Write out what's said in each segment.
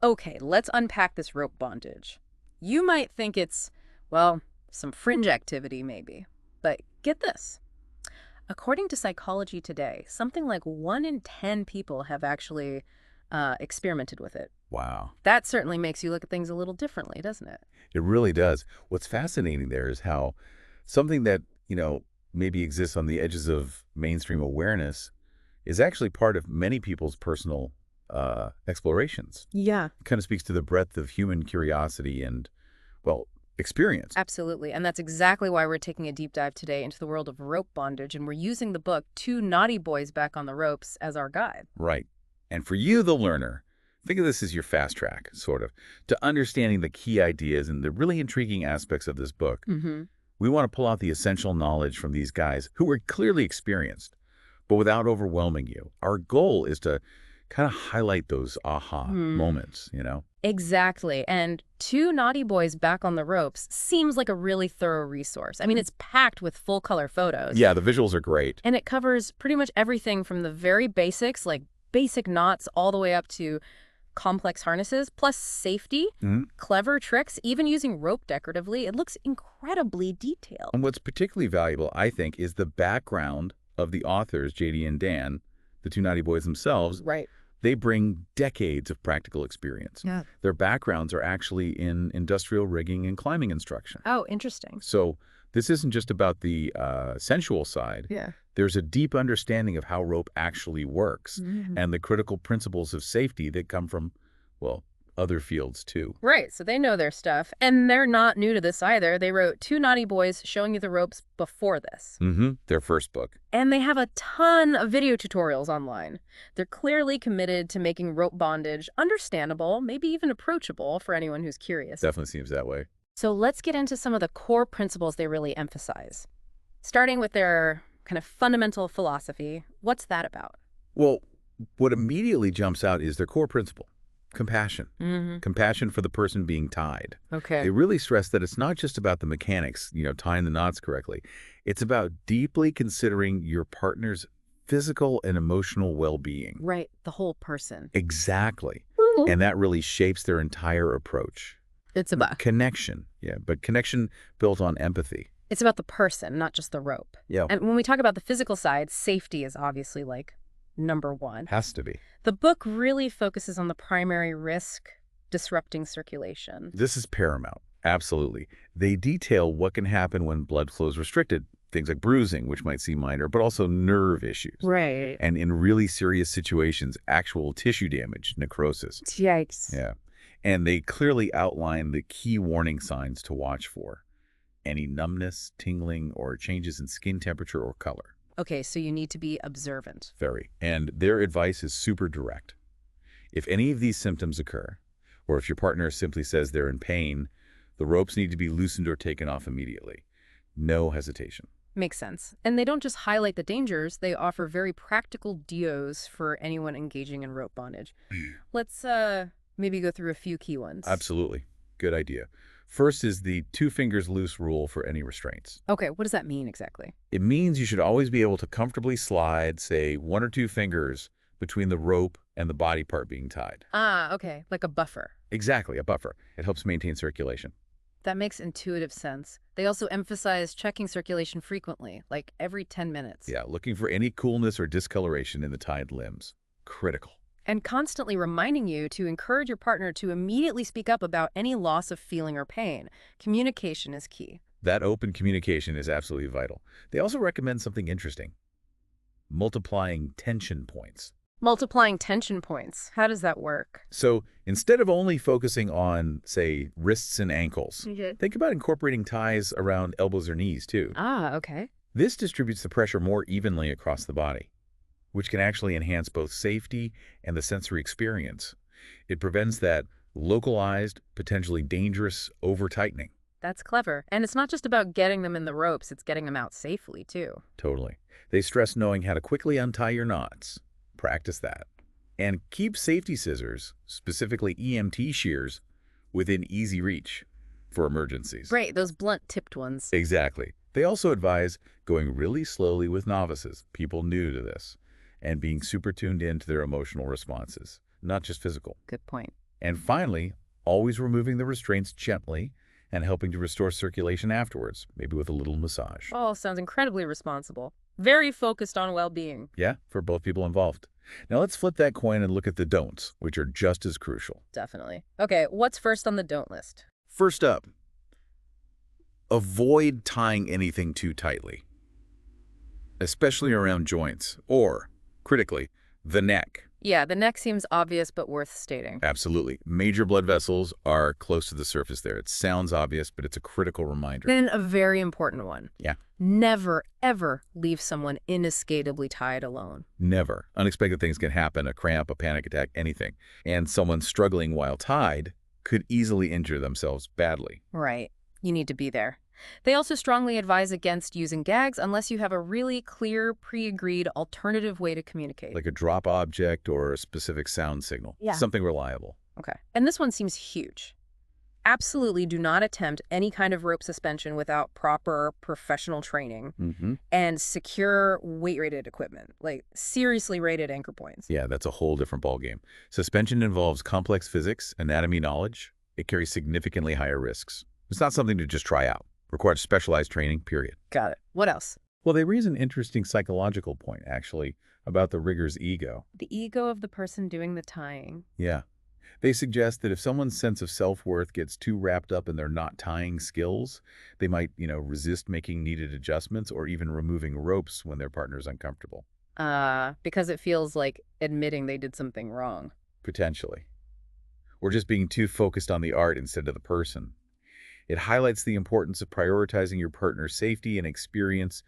Okay, let's unpack this rope bondage. You might think it's, well, some fringe activity maybe. But get this. According to Psychology Today, something like 1 in 10 people have actually experimented with it. Wow. That certainly makes you look at things a little differently, doesn't it? It really does. What's fascinating there is how something that, maybe exists on the edges of mainstream awareness is actually part of many people's personal explorations. Yeah. It kind of speaks to the breadth of human curiosity and, well, experience. Absolutely. And that's exactly why we're taking a deep dive today into the world of rope bondage, and we're using the book Two Knotty Boys Back on the Ropes as our guide. Right. And for you, the learner, think of this as your fast track, sort of, to understanding the key ideas and the really intriguing aspects of this book. Mm-hmm. We want to pull out the essential knowledge from these guys who are clearly experienced, but without overwhelming you. Our goal is to kind of highlight those aha moments. Exactly. And Two Knotty Boys Back on the Ropes seems like a really thorough resource. I mean, it's packed with full-color photos. Yeah, the visuals are great. And it covers pretty much everything from the very basics, like basic knots, all the way up to complex harnesses, plus safety, clever tricks, even using rope decoratively. It looks incredibly detailed. And what's particularly valuable, I think, is the background of the authors, JD and Dan, the Two Knotty Boys themselves. Right. They bring decades of practical experience. Yeah. Their backgrounds are actually in industrial rigging and climbing instruction. Oh, interesting. So this isn't just about the sensual side. Yeah. There's a deep understanding of how rope actually works and the critical principles of safety that come from, well, other fields too. Right, so they know their stuff. And they're not new to this either. They wrote Two Knotty Boys Showing You the Ropes before this. Their first book. And they have a ton of video tutorials online. They're clearly committed to making rope bondage understandable, maybe even approachable for anyone who's curious. Definitely seems that way. So let's get into some of the core principles they really emphasize. Starting with their kind of fundamental philosophy. What's that about? Well, what immediately jumps out is their core principle. Compassion. Compassion for the person being tied. Okay. They really stress that it's not just about the mechanics, tying the knots correctly. It's about deeply considering your partner's physical and emotional well-being. Right, the whole person. Exactly. And that really shapes their entire approach. It's about Connection, but connection built on empathy. It's about the person, not just the rope. Yeah. And when we talk about the physical side, safety is obviously like number one. Has to be. The book really focuses on the primary risk, disrupting circulation. This is paramount. Absolutely. They detail what can happen when blood flow is restricted. Things like bruising, which might seem minor, but also nerve issues. Right. And in really serious situations, actual tissue damage, necrosis. Yikes. Yeah. And they clearly outline the key warning signs to watch for. Any numbness, tingling, or changes in skin temperature or color. Okay, so you need to be observant. Very. And their advice is super direct. If any of these symptoms occur, or if your partner simply says they're in pain, the ropes need to be loosened or taken off immediately. No hesitation. Makes sense. And they don't just highlight the dangers, they offer very practical deos for anyone engaging in rope bondage. Let's maybe go through a few key ones. Absolutely. Good idea. First is the 2 fingers loose rule for any restraints. Okay, what does that mean exactly? It means you should always be able to comfortably slide, say, 1 or 2 fingers between the rope and the body part being tied. Ah, okay, like a buffer. Exactly, a buffer. It helps maintain circulation. That makes intuitive sense. They also emphasize checking circulation frequently, like every 10 minutes. Yeah, looking for any coolness or discoloration in the tied limbs. Critical. And constantly reminding you to encourage your partner to immediately speak up about any loss of feeling or pain. Communication is key. That open communication is absolutely vital. They also recommend something interesting. Multiplying tension points. Multiplying tension points. How does that work? So instead of only focusing on, say, wrists and ankles, think about incorporating ties around elbows or knees, too. Ah, okay. This distributes the pressure more evenly across the body, which can actually enhance both safety and the sensory experience. It prevents that localized, potentially dangerous over-tightening. That's clever. And it's not just about getting them in the ropes, it's getting them out safely, too. Totally. They stress knowing how to quickly untie your knots. Practice that. And keep safety scissors, specifically EMT shears, within easy reach for emergencies. Right, those blunt-tipped ones. Exactly. They also advise going really slowly with novices, people new to this, and being super tuned in to their emotional responses, not just physical. Good point. And finally, always removing the restraints gently and helping to restore circulation afterwards, maybe with a little massage. Oh, sounds incredibly responsible. Very focused on well-being. Yeah, for both people involved. Now let's flip that coin and look at the don'ts, which are just as crucial. Definitely. Okay, what's first on the don't list? First up, avoid tying anything too tightly, especially around joints or, critically, the neck. Yeah, the neck seems obvious but worth stating. Absolutely. Major blood vessels are close to the surface there. It sounds obvious, but it's a critical reminder. Then a very important one. Yeah. Never, ever leave someone inescapably tied alone. Never. Unexpected things can happen, a cramp, a panic attack, anything. And someone struggling while tied could easily injure themselves badly. Right. You need to be there. They also strongly advise against using gags unless you have a really clear, pre-agreed alternative way to communicate. Like a drop object or a specific sound signal. Yeah. Something reliable. Okay. And this one seems huge. Absolutely do not attempt any kind of rope suspension without proper professional training and secure weight-rated equipment, like seriously rated anchor points. Yeah, that's a whole different ballgame. Suspension involves complex physics, anatomy knowledge. It carries significantly higher risks. It's not something to just try out. Requires specialized training, period. Got it. What else? Well, they raise an interesting psychological point, actually, about the rigger's ego. The ego of the person doing the tying. Yeah. They suggest that if someone's sense of self-worth gets too wrapped up in their not tying skills, they might, resist making needed adjustments or even removing ropes when their partner's uncomfortable. Because it feels like admitting they did something wrong. Potentially. Or just being too focused on the art instead of the person. It highlights the importance of prioritizing your partner's safety and experience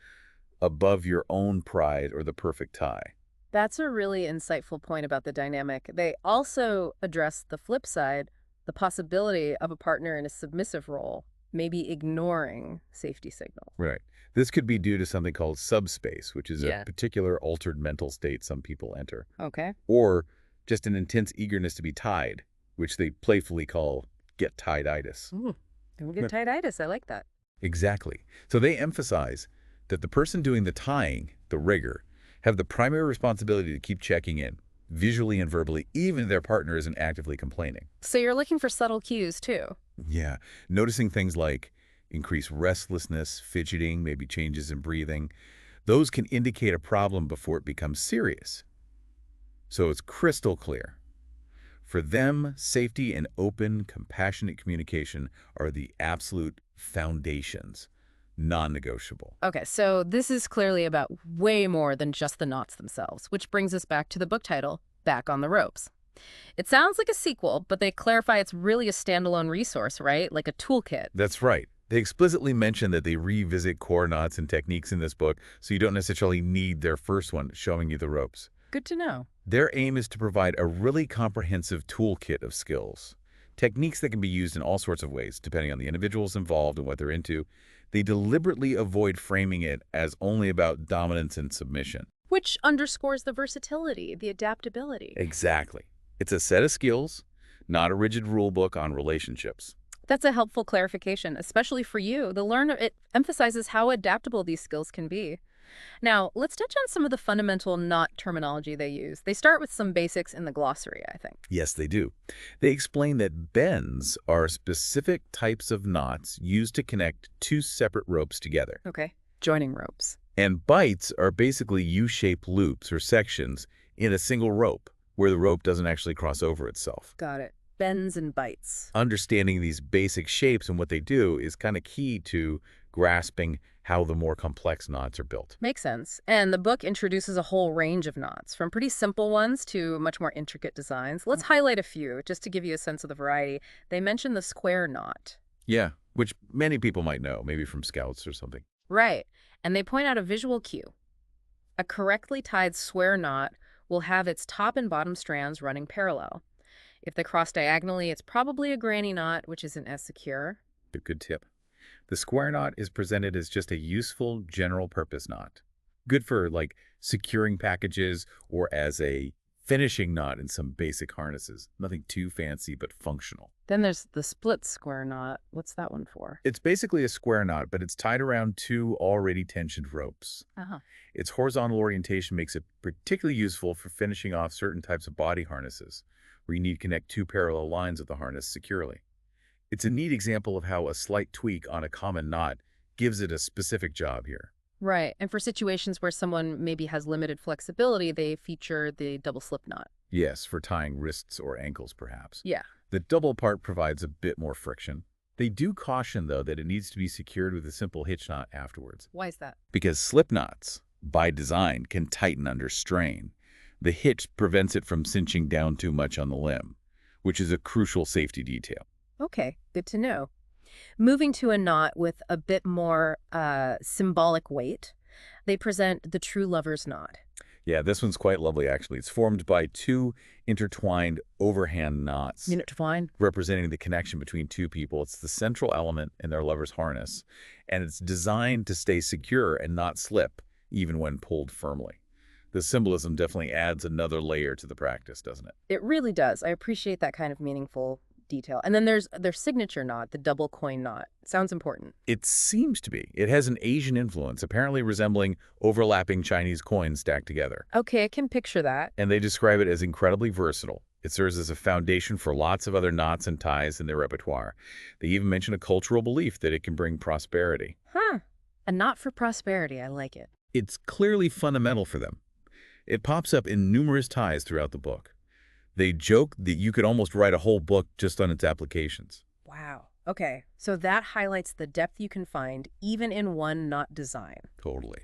above your own pride or the perfect tie. That's a really insightful point about the dynamic. They also address the flip side, the possibility of a partner in a submissive role, maybe ignoring safety signals. Right. This could be due to something called subspace, which is Yeah. a particular altered mental state some people enter. Okay. Or just an intense eagerness to be tied, which they playfully call get-tied-itis. Ooh, don't get tight-itis. I like that. Exactly. So they emphasize that the person doing the tying, the rigger, have the primary responsibility to keep checking in, visually and verbally, even if their partner isn't actively complaining. So you're looking for subtle cues, too. Yeah. Noticing things like increased restlessness, fidgeting, maybe changes in breathing. Those can indicate a problem before it becomes serious. So it's crystal clear. For them, safety and open, compassionate communication are the absolute foundations, non-negotiable. Okay, so this is clearly about way more than just the knots themselves, which brings us back to the book title, Back on the Ropes. It sounds like a sequel, but they clarify it's really a standalone resource, right? Like a toolkit. That's right. They explicitly mention that they revisit core knots and techniques in this book, so you don't necessarily need their first one showing you the ropes. Good to know. Their aim is to provide a really comprehensive toolkit of skills, techniques that can be used in all sorts of ways, depending on the individuals involved and what they're into. They deliberately avoid framing it as only about dominance and submission. Which underscores the versatility, the adaptability. Exactly. It's a set of skills, not a rigid rule book on relationships. That's a helpful clarification, especially for you. The learner, it emphasizes how adaptable these skills can be. Now, let's touch on some of the fundamental knot terminology they use. They start with some basics in the glossary, I think. Yes, they do. They explain that bends are specific types of knots used to connect two separate ropes together. Okay. Joining ropes. And bites are basically U-shaped loops or sections in a single rope where the rope doesn't actually cross over itself. Got it. Bends and bites. Understanding these basic shapes and what they do is kind of key to grasping how the more complex knots are built. Makes sense. And the book introduces a whole range of knots, from pretty simple ones to much more intricate designs. Let's highlight a few, just to give you a sense of the variety. They mention the square knot. Yeah, which many people might know, maybe from Scouts or something. Right. And they point out a visual cue. A correctly tied square knot will have its top and bottom strands running parallel. If they cross diagonally, it's probably a granny knot, which isn't as secure. A good tip. The square knot is presented as just a useful general-purpose knot. Good for, like, securing packages or as a finishing knot in some basic harnesses. Nothing too fancy, but functional. Then there's the split square knot. What's that one for? It's basically a square knot, but it's tied around two already tensioned ropes. Its horizontal orientation makes it particularly useful for finishing off certain types of body harnesses, where you need to connect two parallel lines of the harness securely. It's a neat example of how a slight tweak on a common knot gives it a specific job here. Right. And for situations where someone maybe has limited flexibility, they feature the double slip knot. Yes, for tying wrists or ankles, perhaps. Yeah. The double part provides a bit more friction. They do caution, though, that it needs to be secured with a simple hitch knot afterwards. Why is that? Because slip knots, by design, can tighten under strain. The hitch prevents it from cinching down too much on the limb, which is a crucial safety detail. Okay, good to know. Moving to a knot with a bit more symbolic weight, they present the true lover's knot. Yeah, this one's quite lovely, actually. It's formed by two intertwined overhand knots Intertwined? representing the connection between two people. It's the central element in their lover's harness, and it's designed to stay secure and not slip, even when pulled firmly. The symbolism definitely adds another layer to the practice, doesn't it? It really does. I appreciate that kind of meaningful detail. And then there's their signature knot, the double coin knot. Sounds important. It seems to be. It has an Asian influence, apparently resembling overlapping Chinese coins stacked together. Okay, I can picture that. And they describe it as incredibly versatile. It serves as a foundation for lots of other knots and ties in their repertoire. They even mention a cultural belief that it can bring prosperity. Huh. A knot for prosperity. I like it. It's clearly fundamental for them. It pops up in numerous ties throughout the book. They joke that you could almost write a whole book just on its applications. Wow. Okay, so that highlights the depth you can find even in one knot design. Totally.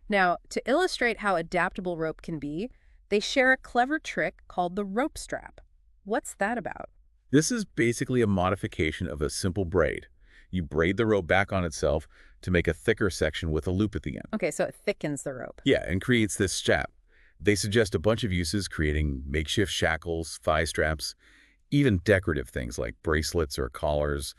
Now, to illustrate how adaptable rope can be, they share a clever trick called the rope strap. What's that about? This is basically a modification of a simple braid. You braid the rope back on itself to make a thicker section with a loop at the end. Okay, so it thickens the rope. Yeah, and creates this strap. They suggest a bunch of uses, creating makeshift shackles, thigh straps, even decorative things like bracelets or collars.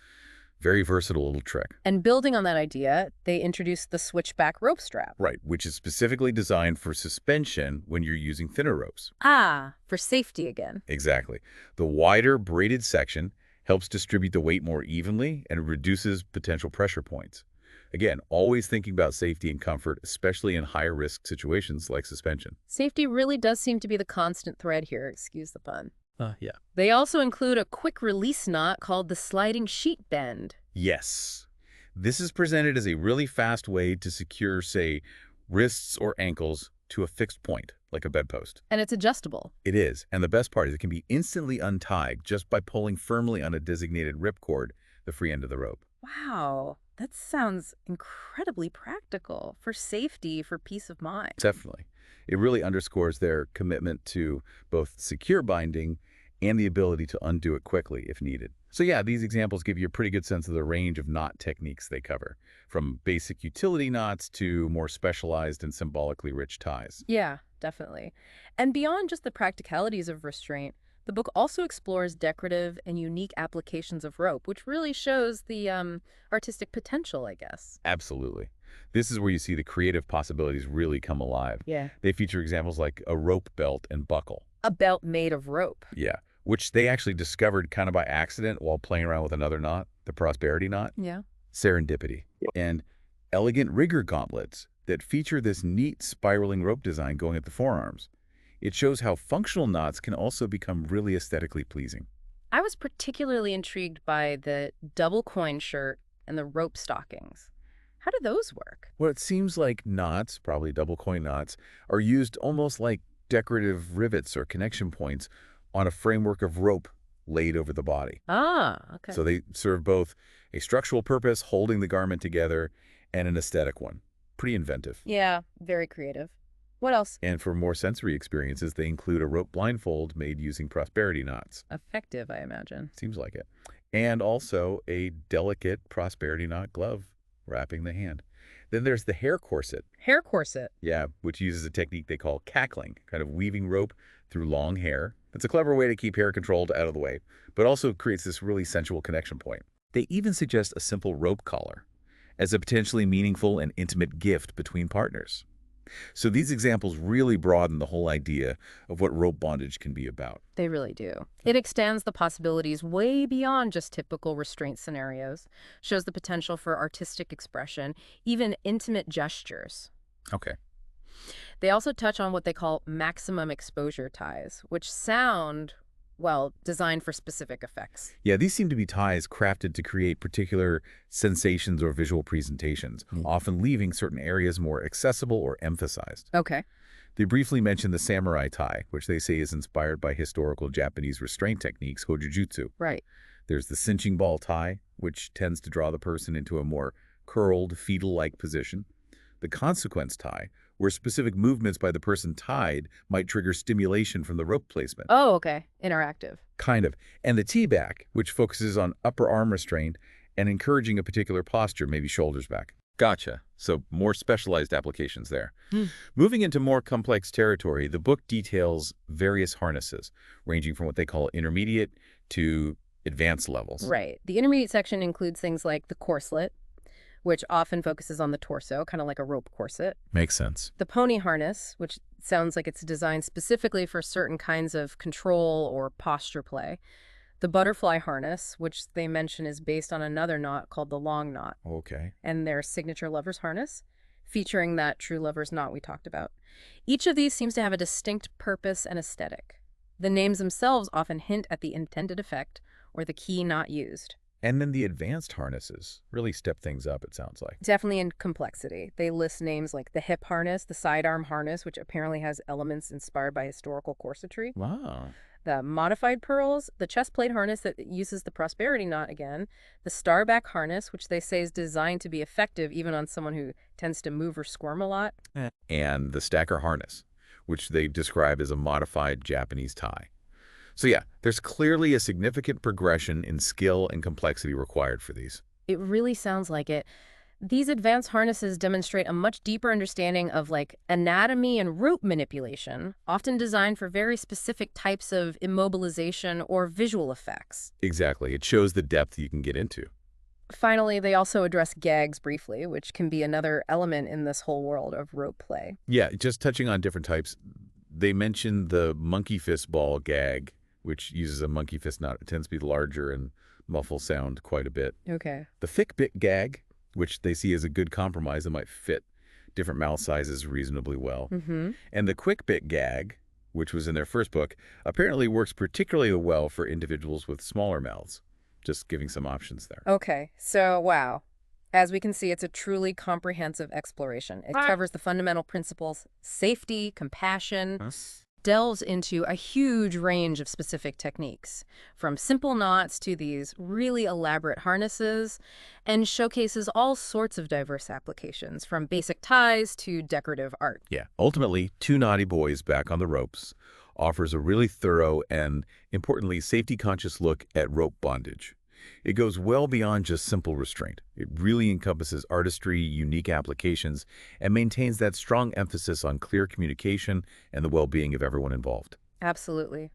Very versatile little trick. And building on that idea, they introduced the switchback rope strap. Right, which is specifically designed for suspension when you're using thinner ropes. Ah, for safety again. Exactly. The wider braided section helps distribute the weight more evenly and reduces potential pressure points. Again, always thinking about safety and comfort, especially in higher risk situations like suspension. Safety really does seem to be the constant thread here, excuse the pun. Yeah. They also include a quick release knot called the sliding sheet bend. Yes. This is presented as a really fast way to secure, say, wrists or ankles to a fixed point, like a bedpost. And it's adjustable. It is, and the best part is it can be instantly untied just by pulling firmly on a designated ripcord, the free end of the rope. Wow, that sounds incredibly practical for safety, for peace of mind. Definitely. It really underscores their commitment to both secure binding and the ability to undo it quickly if needed. So yeah, these examples give you a pretty good sense of the range of knot techniques they cover, from basic utility knots to more specialized and symbolically rich ties. Yeah, definitely. And beyond just the practicalities of restraint, the book also explores decorative and unique applications of rope, which really shows the artistic potential, I guess. Absolutely. This is where you see the creative possibilities really come alive. Yeah. They feature examples like a rope belt and buckle. A belt made of rope. Yeah, which they actually discovered kind of by accident while playing around with another knot, the prosperity knot. Yeah. Serendipity. And elegant rigger gauntlets that feature this neat spiraling rope design going at the forearms. It shows how functional knots can also become really aesthetically pleasing. I was particularly intrigued by the double coin shirt and the rope stockings. How do those work? Well, it seems like knots, probably double coin knots, are used almost like decorative rivets or connection points on a framework of rope laid over the body. Ah, okay. So they serve both a structural purpose, holding the garment together, and an aesthetic one. Pretty inventive. Yeah, very creative. What else? And for more sensory experiences, they include a rope blindfold made using prosperity knots. Effective, I imagine. Seems like it. And also a delicate prosperity knot glove wrapping the hand. Then there's the hair corset. Hair corset. Yeah, which uses a technique they call cackling, kind of weaving rope through long hair. It's a clever way to keep hair controlled out of the way, but also creates this really sensual connection point. They even suggest a simple rope collar as a potentially meaningful and intimate gift between partners. So these examples really broaden the whole idea of what rope bondage can be about. They really do. It extends the possibilities way beyond just typical restraint scenarios, shows the potential for artistic expression, even intimate gestures. Okay. They also touch on what they call maximum exposure ties, which sound well, designed for specific effects. Yeah, these seem to be ties crafted to create particular sensations or visual presentations, often leaving certain areas more accessible or emphasized. Okay. They briefly mention the samurai tie, which they say is inspired by historical Japanese restraint techniques, hojujutsu. Right. There's the cinching ball tie, which tends to draw the person into a more curled, fetal-like position. The consequence tie, where specific movements by the person tied might trigger stimulation from the rope placement. Oh, okay. Interactive. Kind of. And the T-back, which focuses on upper arm restraint and encouraging a particular posture, maybe shoulders back. Gotcha. So more specialized applications there. Moving into more complex territory, the book details various harnesses, ranging from what they call intermediate to advanced levels. Right. The intermediate section includes things like the corselet, which often focuses on the torso, kind of like a rope corset. Makes sense. The pony harness, which sounds like it's designed specifically for certain kinds of control or posture play. The butterfly harness, which they mention is based on another knot called the long knot. Okay. And their signature lover's harness, featuring that true lover's knot we talked about. Each of these seems to have a distinct purpose and aesthetic. The names themselves often hint at the intended effect or the key not used. And then the advanced harnesses really step things up, it sounds like. Definitely in complexity. They list names like the hip harness, the sidearm harness, which apparently has elements inspired by historical corsetry. Wow. The modified pearls, the chest plate harness that uses the prosperity knot again, the starback harness, which they say is designed to be effective even on someone who tends to move or squirm a lot. And the stacker harness, which they describe as a modified Japanese tie. So yeah, there's clearly a significant progression in skill and complexity required for these. It really sounds like it. These advanced harnesses demonstrate a much deeper understanding of anatomy and rope manipulation, often designed for very specific types of immobilization or visual effects. Exactly. It shows the depth you can get into. Finally, they also address gags briefly, which can be another element in this whole world of rope play. Yeah, just touching on different types, they mentioned the monkey fist ball gag, which uses a monkey fist knot. It tends to be larger and muffle sound quite a bit. Okay. The thick bit gag, which they see as a good compromise that might fit different mouth sizes reasonably well. And the quick bit gag, which was in their first book, apparently works particularly well for individuals with smaller mouths. Just giving some options there. Okay, so wow. As we can see, it's a truly comprehensive exploration. It covers the fundamental principles, safety, compassion, delves into a huge range of specific techniques, from simple knots to these really elaborate harnesses, and showcases all sorts of diverse applications, from basic ties to decorative art. Yeah. Ultimately, Two Knotty Boys Back on the Ropes offers a really thorough and, importantly, safety-conscious look at rope bondage. It goes well beyond just simple restraint. It really encompasses artistry, unique applications, and maintains that strong emphasis on clear communication and the well-being of everyone involved. Absolutely.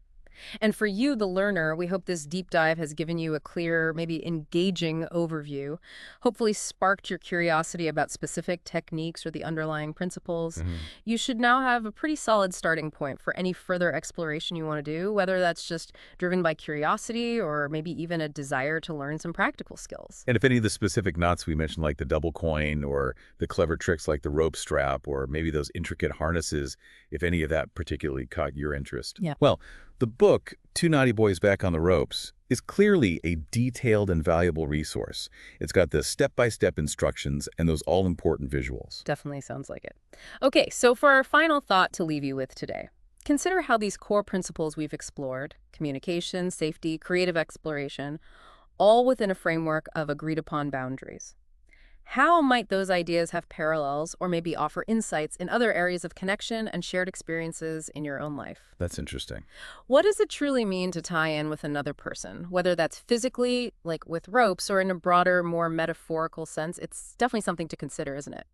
And for you, the learner, we hope this deep dive has given you a clear, maybe engaging overview, hopefully sparked your curiosity about specific techniques or the underlying principles. You should now have a pretty solid starting point for any further exploration you want to do, whether that's just driven by curiosity or maybe even a desire to learn some practical skills. And if any of the specific knots we mentioned, like the double coin or the clever tricks like the rope strap or maybe those intricate harnesses, if any of that particularly caught your interest. Yeah. Well, the book, Two Knotty Boys Back on the Ropes, is clearly a detailed and valuable resource. It's got the step-by-step instructions and those all-important visuals. Definitely sounds like it. Okay, so for our final thought to leave you with today, consider how these core principles we've explored, communication, safety, creative exploration, all within a framework of agreed-upon boundaries. How might those ideas have parallels or maybe offer insights in other areas of connection and shared experiences in your own life? That's interesting. What does it truly mean to tie in with another person? Whether that's physically, like with ropes, or in a broader, more metaphorical sense, it's definitely something to consider, isn't it?